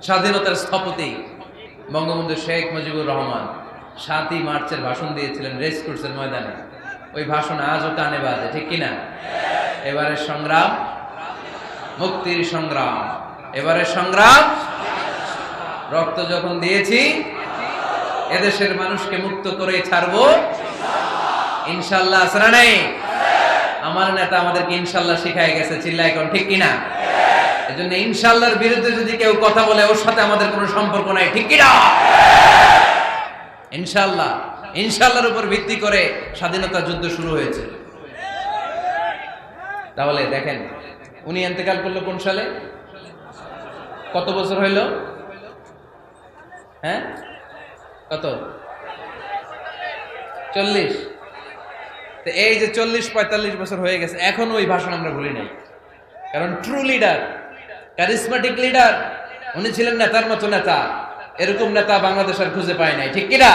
স্বাধীনতার স্থপতি বঙ্গবন্ধু শেখ মুজিবুর রহমান ৭ই মার্চের ভাষণ দিয়েছিলেন রেস কোর্সের ময়দানে। ওই ভাষণ আজও কানে বাজে, ঠিক কিনা? এবারের সংগ্রাম মুক্তির সংগ্রাম, এবারের সংগ্রাম রক্ত যখন দিয়েছি এদেশের মানুষকে মুক্ত করে ছাড়বো ইনশাআল্লাহ। আসরা নেই, আমার নেতা আমাদেরকে ইনশাআল্লাহ শিখায় গেছে, চিল্লায় কোন ঠিক কিনা? এজন্য ইনশাআল্লাহর বিরুদ্ধে যদি কেউ কথা বলে ওর সাথে আমাদের কোনো সম্পর্ক নাই, ঠিক কিনা? ইনশাআল্লাহ, ইনশাআল্লাহর উপর ভিত্তি করে স্বাধীনতা যুদ্ধ শুরু হয়েছে। তাহলে দেখেন উনি ইন্তেকাল করলো কোন সালে? কত বছর হইল? হ্যাঁ, কত? 40। তো এই যে 40-45 বছর হয়ে গেছে, এখন ওই ভাষণ আমরা ভুলি নাই। কারণ ট্রু লিডার, ক্যারিসমেটিক লিডার উনি ছিলেন, নেতার মতো নেতা। এরকম নেতা বাংলাদেশ আর খুঁজে পায় নাই, ঠিক কিনা?